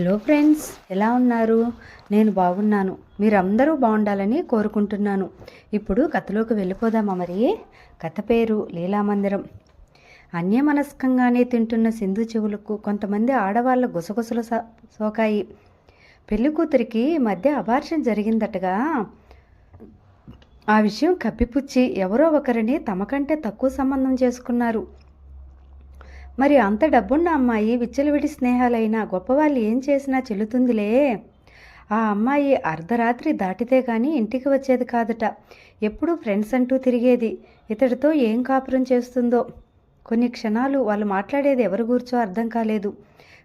Hello friends, ఎలా ఉన్నారు? నేను బాగున్నాను. మీరందరూ బాగుండాలని కోరుకుంటున్నాను. ఇప్పుడు కథలోకి వెళ్ళిపోదామా? మరి కథ పేరు లీలామందిరం. అన్యమనస్కంగానే తింటున్న సింధు చెవులకు కొంతమంది ఆడవాళ్ళ గుసగుసలు సోకాయి. పెళ్లి కూతురికి మధ్య అబార్షన్ జరిగిందటగా. ఆ విషయం కప్పిపుచ్చి ఎవరో ఒకరిని తమకంటే తక్కువ సంబంధం చేసుకున్నారు. మరి అంత డబ్బున్న అమ్మాయి విచ్చలవిడి స్నేహాలైనా గొప్పవాళ్ళు ఏం చేసినా చెల్లుతుందిలే. ఆ అమ్మాయి అర్ధరాత్రి దాటితే కానీ ఇంటికి వచ్చేది కాదట. ఎప్పుడూ ఫ్రెండ్స్ అంటూ తిరిగేది. ఇతడితో ఏం కాపురం చేస్తుందో. కొన్ని క్షణాలు వాళ్ళు మాట్లాడేది ఎవరి గురించో అర్థం కాలేదు.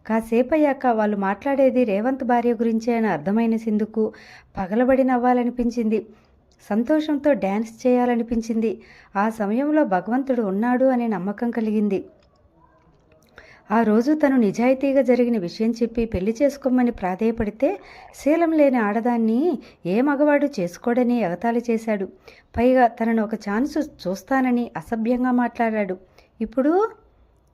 కాసేపు అయ్యాక వాళ్ళు మాట్లాడేది రేవంత్ భార్య గురించే అని అర్థమైన సింధుకు పగలబడి నవ్వాలనిపించింది. సంతోషంతో డ్యాన్స్ చేయాలనిపించింది. ఆ సమయంలో భగవంతుడు ఉన్నాడు అనే నమ్మకం కలిగింది. ఆ రోజు తను నిజాయితీగా జరిగిన విషయం చెప్పి పెళ్లి చేసుకోమని ప్రాధేయపడితే శీలం లేని ఆడదాన్ని ఏ మగవాడు చేసుకోడని ఎగతాళి చేశాడు. పైగా తనను ఒక ఛాన్స్ చూస్తానని అసభ్యంగా మాట్లాడాడు. ఇప్పుడు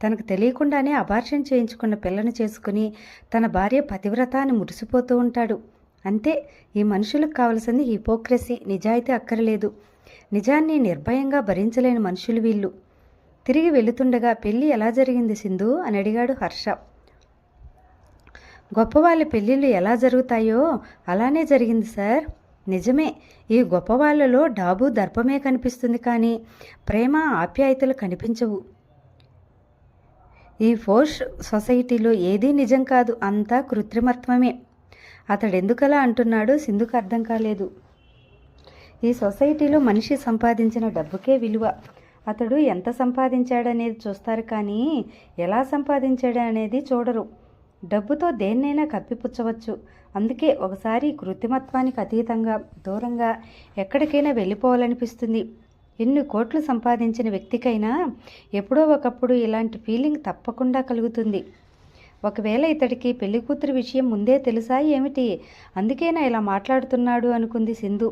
తనకు తెలియకుండానే అబార్షన్ చేయించుకున్న పిల్లను చేసుకుని తన భార్య పతివ్రత అని మురిసిపోతూ ఉంటాడు. అంతే, ఈ మనుషులకు కావలసింది హిపోక్రసీ, నిజాయితీ అక్కర్లేదు. నిజాన్ని నిర్భయంగా భరించలేని మనుషులు వీళ్ళు. తిరిగి వెళుతుండగా పెళ్ళి ఎలా జరిగింది సింధు అని అడిగాడు హర్ష. గొప్పవాళ్ళ పెళ్ళిళ్ళు ఎలా జరుగుతాయో అలానే జరిగింది సార్. నిజమే, ఈ గొప్పవాళ్ళలో డాబు దర్పమే కనిపిస్తుంది, కానీ ప్రేమ ఆప్యాయతలు కనిపించవు. ఈ ఫోర్స్ సొసైటీలో ఏదీ నిజం కాదు, అంతా కృత్రిమత్వమే. అతడెందుకలా అంటున్నాడో సింధుకు అర్థం కాలేదు. ఈ సొసైటీలో మనిషి సంపాదించిన డబ్బుకే విలువ. అతడు ఎంత సంపాదించాడనేది చూస్తారు, కానీ ఎలా సంపాదించాడనేది చూడరు. డబ్బుతో దేన్నైనా కప్పిపుచ్చవచ్చు. అందుకే ఒకసారి కృత్రిమత్వానికి అతీతంగా దూరంగా ఎక్కడికైనా వెళ్ళిపోవాలనిపిస్తుంది. ఎన్ని కోట్లు సంపాదించిన వ్యక్తికైనా ఎప్పుడో ఒకప్పుడు ఇలాంటి ఫీలింగ్ తప్పకుండా కలుగుతుంది. ఒకవేళ ఇతడికి పెళ్లి కూతురి విషయం ముందే తెలుసా ఏమిటి? అందుకేనా ఇలా మాట్లాడుతున్నాడు అనుకుంది సింధు.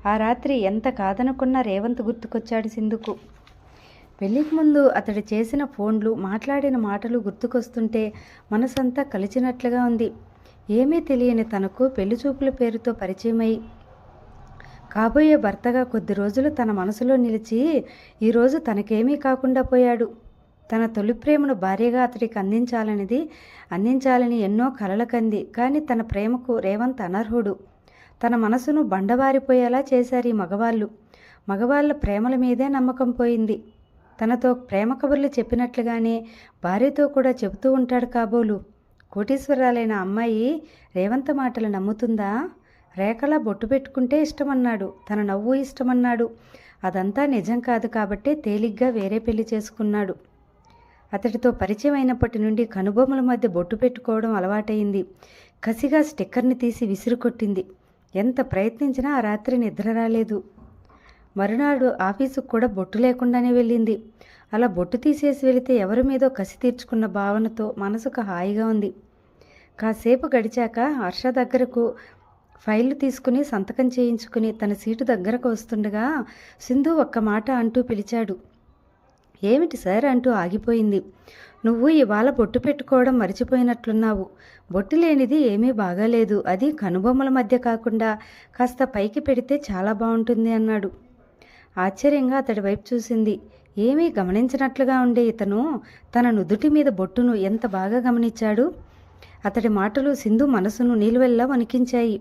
ఆ రాత్రి ఎంత కాదనుకున్నా రేవంత్ గుర్తుకొచ్చాడు సింధుకు. పెళ్లికి ముందు అతడు చేసిన ఫోన్లు, మాట్లాడిన మాటలు గుర్తుకొస్తుంటే మనసంతా కలిచినట్లుగా ఉంది. ఏమీ తెలియని తనకు పెళ్లి చూపుల పేరుతో పరిచయమై కాబోయే భర్తగా కొద్ది రోజులు తన మనసులో నిలిచి ఈరోజు తనకేమీ కాకుండా పోయాడు. తన తొలి ప్రేమను భార్యగా అతడికి అందించాలని ఎన్నో కలలకంది. కానీ తన ప్రేమకు రేవంత్ అనర్హుడు. తన మనసును బండబారిపోయేలా చేశారు ఈ మగవాళ్ళ ప్రేమల మీదే నమ్మకం పోయింది. తనతో ప్రేమ కబుర్లు చెప్పినట్లుగానే భార్యతో కూడా చెబుతూ ఉంటాడు కాబోలు. కోటీశ్వరాలైన అమ్మాయి రేవంత్ మాటలు నమ్ముతుందా? రేఖలా బొట్టు పెట్టుకుంటే ఇష్టమన్నాడు, తన నవ్వు ఇష్టమన్నాడు. అదంతా నిజం కాదు కాబట్టే తేలిగ్గా వేరే పెళ్లి చేసుకున్నాడు. అతడితో పరిచయం అయినప్పటి నుండి కనుబొమ్మల మధ్య బొట్టు పెట్టుకోవడం అలవాటైంది. కసిగా స్టిక్కర్ని తీసి విసిరుకొట్టింది. ఎంత ప్రయత్నించినా ఆ రాత్రి నిద్ర రాలేదు. మరునాడు ఆఫీసుకు కూడా బొట్టు లేకుండానే వెళ్ళింది. అలా బొట్టు తీసేసి వెళితే ఎవరి మీదో కసి తీర్చుకున్న భావనతో మనసుకు హాయిగా ఉంది. కాసేపు గడిచాక హర్ష దగ్గరకు ఫైళ్లు తీసుకుని సంతకం చేయించుకుని తన సీటు దగ్గరకు వస్తుండగా సింధు ఒక్క మాట అంటూ పిలిచాడు. ఏమిటి సార్ అంటూ ఆగిపోయింది. నువ్వు ఇవాళ బొట్టు పెట్టుకోవడం మర్చిపోయినట్లున్నావు. బొట్టు లేనిది ఏమీ బాగాలేదు. అది కనుబొమ్మల మధ్య కాకుండా కాస్త పైకి పెడితే చాలా బాగుంటుంది అన్నాడు. ఆశ్చర్యంగా అతడి వైపు చూసింది. ఏమీ గమనించినట్లుగా ఉండే ఇతను తన నుదుటి మీద బొట్టును ఎంత బాగా గమనించాడు. అతడి మాటలు సింధు మనసును నీలువెల్లా వణికించాయి.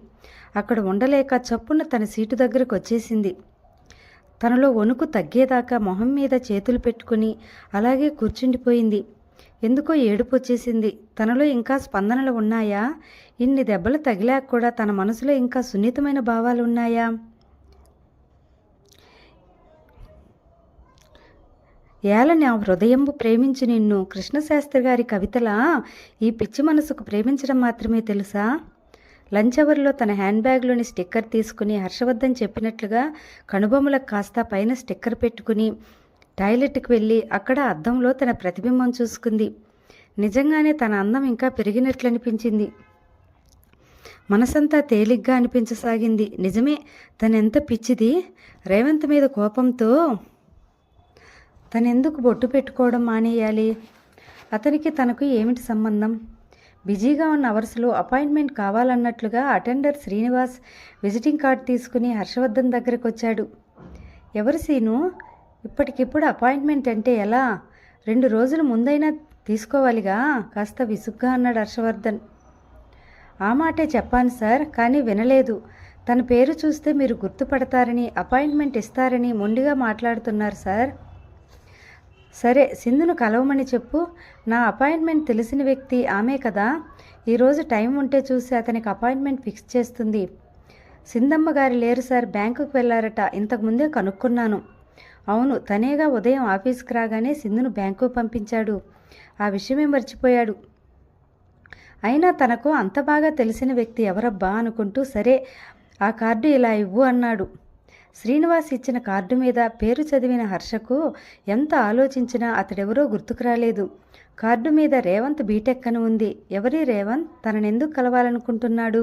అక్కడ ఉండలేక చప్పున తన సీటు దగ్గరకు వచ్చేసింది. తనలో వణుకు తగ్గేదాకా మొహం మీద చేతులు పెట్టుకుని అలాగే కూర్చుండిపోయింది. ఎందుకో ఏడుపు వచ్చేసింది. తనలో ఇంకా స్పందనలు ఉన్నాయా? ఇన్ని దెబ్బలు తగిలాక కూడా తన మనసులో ఇంకా సున్నితమైన భావాలు ఉన్నాయా? ఏల నా హృదయంబు ప్రేమించి నిన్ను కృష్ణశాస్త్రి గారి కవితలా ఈ పిచ్చి మనసుకు ప్రేమించడం మాత్రమే తెలుసా? లంచ్ అవర్లో తన హ్యాండ్ బ్యాగ్లోని స్టిక్కర్ తీసుకుని హర్షవర్ధన్ చెప్పినట్లుగా కనుబొమ్మలకు కాస్త పైన స్టిక్కర్ పెట్టుకుని టాయిలెట్కి వెళ్ళి అక్కడ అద్దంలో తన ప్రతిబింబం చూసుకుంది. నిజంగానే తన అందం ఇంకా పెరిగినట్లనిపించింది. మనసంతా తేలిగ్గా అనిపించసాగింది. నిజమే, తనెంత పిచ్చిది. రేవంత్ మీద కోపంతో తనెందుకు బొట్టు పెట్టుకోవడం మానేయాలి? అతనికి తనకు ఏమిటి సంబంధం? బిజీగా ఉన్న అవర్స్లో అపాయింట్మెంట్ కావాలన్నట్లుగా అటెండర్ శ్రీనివాస్ విజిటింగ్ కార్డ్ తీసుకుని హర్షవర్ధన్ దగ్గరకు వచ్చాడు. ఎవరు సీను? ఇప్పటికిప్పుడు అపాయింట్మెంట్ అంటే ఎలా? 2 రోజుల ముందైనా తీసుకోవాలిగా కాస్త విసుగ్గా అన్నాడు హర్షవర్ధన్. ఆ మాటే చెప్పాను సార్, కానీ వినలేదు. తన పేరు చూస్తే మీరు గుర్తుపడతారని, అపాయింట్మెంట్ ఇస్తారని మొండిగా మాట్లాడుతున్నారు సార్. సరే, సింధును కలవమని చెప్పు. నా అపాయింట్మెంట్ తెలిసిన వ్యక్తి ఆమె కదా. ఈరోజు టైం ఉంటే చూసి అతనికి అపాయింట్మెంట్ ఫిక్స్ చేస్తుంది. సింధమ్మ గారు లేరు సార్, బ్యాంకుకు వెళ్ళారట. ఇంతకుముందే కనుక్కున్నాను. అవును, తనేగా ఉదయం ఆఫీస్కి రాగానే సింధును బ్యాంకుకు పంపించాడు. ఆ విషయమే మర్చిపోయాడు. అయినా తనకు అంత బాగా తెలిసిన వ్యక్తి ఎవరబ్బా అనుకుంటూ, సరే ఆ కార్డు ఇలా ఇవ్వు అన్నాడు. శ్రీనివాస్ ఇచ్చిన కార్డు మీద పేరు చదివిన హర్షకు ఎంత ఆలోచించినా అతడెవరో గుర్తుకు రాలేదు. కార్డు మీద రేవంత్ బీటెక్ అని ఉంది. ఎవరి రేవంత్? తననెందుకు కలవాలనుకుంటున్నాడు?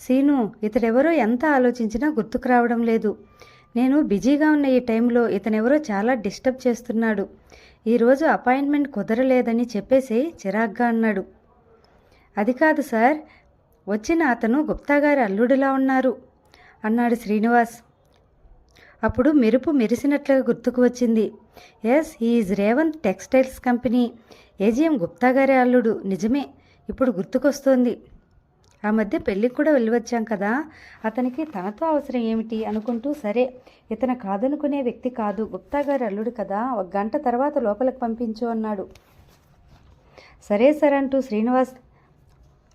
సీను, ఇతడెవరో ఎంత ఆలోచించినా గుర్తుకు రావడం లేదు. నేను బిజీగా ఉన్న ఈ టైంలో ఇతనెవరో చాలా డిస్టర్బ్ చేస్తున్నాడు. ఈరోజు అపాయింట్మెంట్ కుదరలేదని చెప్పేసి చిరాగ్గా అన్నాడు. అది కాదు సార్, వచ్చిన అతను గుప్తా గారి అల్లుడిలా ఉన్నారు అన్నాడు శ్రీనివాస్. అప్పుడు మెరుపు మెరిసినట్లుగా గుర్తుకు వచ్చింది. Yes, he is Revanth textiles company AGM Gupta గారి అల్లుడు. నిజమే, ఇప్పుడు గుర్తుకొస్తోంది. ఆ మధ్య పెళ్ళికి కూడా వెళ్ళివచ్చాం కదా. అతనికి తనతో అవసరం ఏమిటి అనుకుంటూ, సరే ఇతను కాదనుకునే వ్యక్తి కాదు, గుప్తా గారి అల్లుడు కదా, 1 గంట తర్వాత లోపలికి పంపించు అన్నాడు. సరే సార్ అంటూ శ్రీనివాస్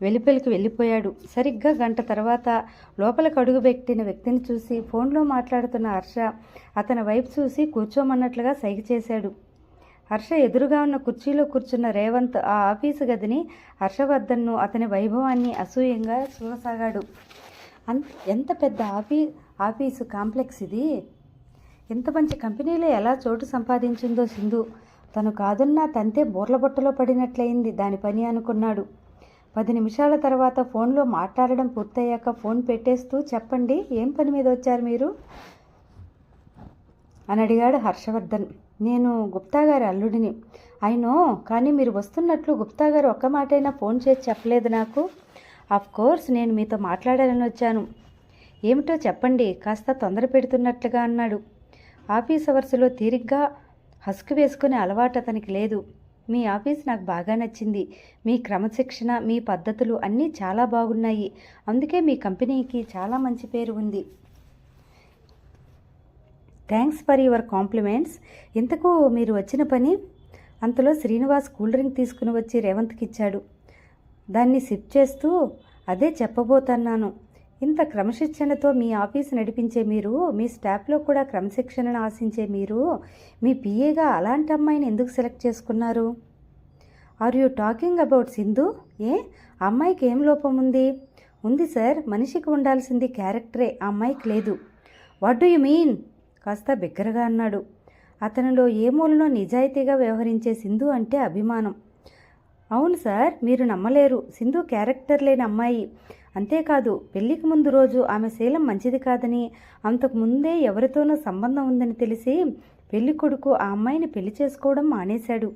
వెలుపలికి వెళ్ళిపోయాడు. సరిగ్గా 1 గంట తర్వాత లోపలికి అడుగుపెట్టిన వ్యక్తిని చూసి ఫోన్లో మాట్లాడుతున్న హర్ష అతని వైపు చూసి కూర్చోమన్నట్లుగా సైగ చేశాడు. హర్ష ఎదురుగా ఉన్న కుర్చీలో కూర్చున్న రేవంత్ ఆ ఆఫీసు గదిని, హర్షవర్ధన్ను, అతని వైభవాన్ని అసూయంగా చూడసాగాడు. ఎంత పెద్ద ఆఫీసు కాంప్లెక్స్ ఇది! ఇంత మంచి కంపెనీలో ఎలా చోటు సంపాదించిందో సింధు. తను కాదున్నా తంతే బోర్లబొట్టలో పడినట్లయింది దాని పని అనుకున్నాడు. 10 నిమిషాల తర్వాత ఫోన్లో మాట్లాడడం పూర్తయ్యాక ఫోన్ పెట్టేస్తూ, చెప్పండి, ఏం పని మీద వచ్చారు మీరు అని అడిగాడు హర్షవర్ధన్. నేను గుప్తా గారి అల్లుడిని. అయినో, కానీ మీరు వస్తున్నట్లు గుప్తా గారు ఒక్క మాటైనా ఫోన్ చేసి చెప్పలేదు నాకు. ఆఫ్ కోర్స్ నేను మీతో మాట్లాడాలని వచ్చాను. ఏమిటో చెప్పండి, కాస్త తొందర పెడుతున్నట్లుగా అన్నాడు. ఆఫీస్ అవర్స్లో తీరిగ్గా హస్కు వేసుకునే అలవాటు అతనికి లేదు. మీ ఆఫీస్ నాకు బాగా నచ్చింది. మీ క్రమశిక్షణ, మీ పద్ధతులు అన్నీ చాలా బాగున్నాయి. అందుకే మీ కంపెనీకి చాలా మంచి పేరు ఉంది. Thanks for your compliments. ఇంతకు మీరు వచ్చిన పని? అంతలో శ్రీనివాస్ కూల్ డ్రింక్ తీసుకుని వచ్చి రేవంత్కి ఇచ్చాడు. దాన్ని సిప్ చేస్తూ, అదే చెప్పబోతున్నాను. ఇంత క్రమశిక్షణతో మీ ఆఫీస్ నడిపించే మీరు, మీ స్టాఫ్లో కూడా క్రమశిక్షణను ఆశించే మీరు, మీ పిఏగా అలాంటి అమ్మాయిని ఎందుకు సెలెక్ట్ చేసుకున్నారు? Are you talking about Sindhu? ఏ, ఆ అమ్మాయికి ఏం లోపం ఉంది? ఉంది సార్, మనిషికి ఉండాల్సింది క్యారెక్టరే, ఆ అమ్మాయికి లేదు. What do you mean? కాస్త బిగ్గరగా అన్నాడు. అతనిలో ఏ మూలనో నిజాయితీగా వ్యవహరించే సింధు అంటే అభిమానం. అవును సార్, మీరు నమ్మలేరు. సింధు క్యారెక్టర్ లేని అమ్మాయి. అంతేకాదు, పెళ్లికి ముందు రోజు ఆమె శీలం మంచిది కాదని, అంతకు ముందే ఎవరితోనో సంబంధం ఉందని తెలిసి పెళ్లి కొడుకు ఆ అమ్మాయిని పెళ్లి చేసుకోవడం మానేశాడు.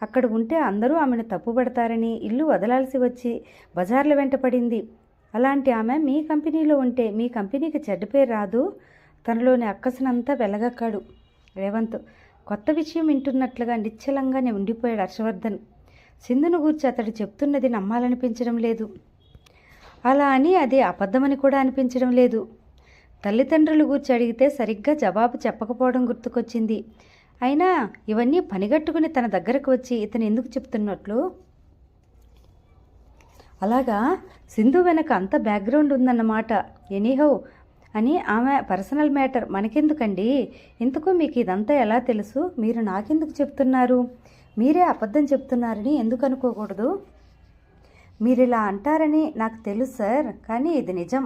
అక్కడ ఉంటే అందరూ ఆమెను తప్పుపడతారని ఇల్లు వదలాల్సి వచ్చి బజార్ల వెంట పడింది. అలాంటి ఆమె మీ కంపెనీలో ఉంటే మీ కంపెనీకి చెడ్డ పేరు రాదు. తనలోని అక్కసనంతా వెలగక్కాడు రేవంత్. కొత్త విషయం వింటున్నట్లుగా నిశ్చలంగానే ఉండిపోయాడు హర్షవర్ధన్. సింధును గూర్చి అతడు చెప్తున్నది నమ్మాలనిపించడం లేదు. అలా అని అది అబద్ధమని కూడా అనిపించడం లేదు. తల్లిదండ్రులు గూర్చి అడిగితే సరిగ్గా జవాబు చెప్పకపోవడం గుర్తుకొచ్చింది. అయినా ఇవన్నీ పనిగట్టుకుని తన దగ్గరకు వచ్చి ఇతను ఎందుకు చెప్తున్నట్లు? అలాగా, సింధు వెనక అంత బ్యాక్గ్రౌండ్ ఉందన్నమాట. ఎనీహౌ అని ఆమె పర్సనల్ మ్యాటర్ మనకెందుకండి? ఇంతకు మీకు ఇదంతా ఎలా తెలుసు? మీరు నాకెందుకు చెప్తున్నారు? మీరే అబద్ధం చెప్తున్నారని ఎందుకు అనుకోకూడదు? మీరు ఇలా అంటారని నాకు తెలుసు సార్, కానీ ఇది నిజం.